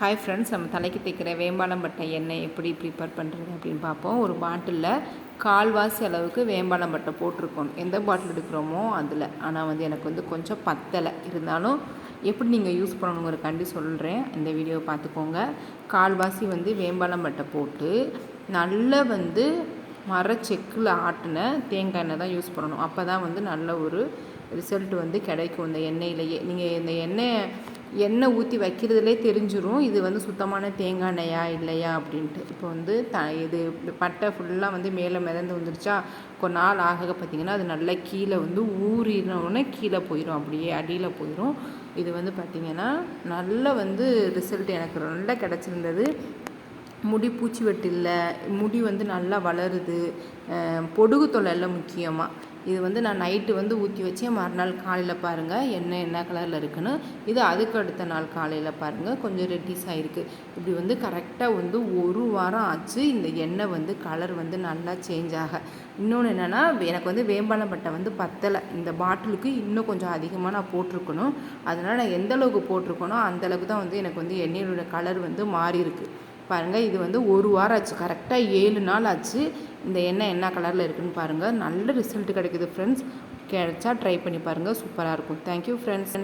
Hi friends, நம்ம தலைக்கு தைக்கிற வேம்பாலம்பட்டை எண்ணெய் எப்படி ப்ரிப்பேர் பண்ணுறது அப்படின்னு பார்ப்போம். ஒரு பாட்டிலில் கால்வாசி அளவுக்கு வேம்பாலம்பட்டை போட்டிருக்கணும். எந்த பாட்டில் எடுக்கிறோமோ அதில். ஆனால் எனக்கு கொஞ்சம் பத்தலை. இருந்தாலும் எப்படி நீங்கள் யூஸ் பண்ணணுங்கிறக்காண்டி சொல்கிறேன். இந்த வீடியோவை பார்த்துக்கோங்க. கால்வாசி வேம்பாலம்பட்டை போட்டு நல்லா மரச்செக்கில் ஆட்டின தேங்காய் எண்ணெய் தான் யூஸ் பண்ணணும். அப்போ தான் நல்ல ஒரு ரிசல்ட் கிடைக்கும். இந்த எண்ணெயிலேயே நீங்கள் இந்த எண்ணெய் ஊற்றி வைக்கிறதுலே தெரிஞ்சிடும் இது சுத்தமான தேங்காய் எண்ணெயா இல்லையா அப்படின்ட்டு. இப்போ இது பட்டை ஃபுல்லாக மேலே மிதந்து வந்துருச்சா, கொஞ்ச நாள் ஆக பார்த்திங்கன்னா அது நல்லா கீழே ஊறினோடனே கீழே போயிடும், அப்படியே அடியில் போயிடும். இது பார்த்திங்கன்னா நல்ல ரிசல்ட் எனக்கு நல்லா கிடச்சிருந்தது. முடி பூச்சி வெட்டு இல்லை, முடி நல்லா வளருது, பொடுகு தொல்லை எல்லாம் முக்கியமாக. இது நான் நைட்டு ஊற்றி வச்சேன். மறுநாள் காலையில் பாருங்கள் எண்ணெய் என்ன கலரில் இருக்குன்னு. இது அதுக்கு அடுத்த நாள் காலையில் பாருங்கள் கொஞ்சம் ரெட்டிஸ் ஆகிருக்கு. இப்படி கரெக்டாக ஒரு வாரம் ஆச்சு இந்த எண்ணெய் கலர் நல்லா சேஞ்ச் ஆக. இன்னொன்று என்னென்னா, எனக்கு வேம்பாலம்பட்டை பத்தலை. இந்த பாட்டிலுக்கு இன்னும் கொஞ்சம் அதிகமாக நான் போட்டிருக்கணும். அதனால் நான் எந்த அளவுக்கு போட்டிருக்கணும் அந்தளவுக்கு தான் எனக்கு எண்ணெயோட கலர் மாறி இருக்குது. பாருங்கள், இது ஒரு வாரம் ஆச்சு, கரெக்டாக 7 நாள் ஆச்சு. இந்த எண்ணெய் என்ன கலரில் இருக்குதுன்னு பாருங்கள். நல்ல ரிசல்ட் கிடைக்குது ஃப்ரெண்ட்ஸ். கிடைச்சா ட்ரை பண்ணி பாருங்கள், சூப்பராக இருக்கும். Thank you friends.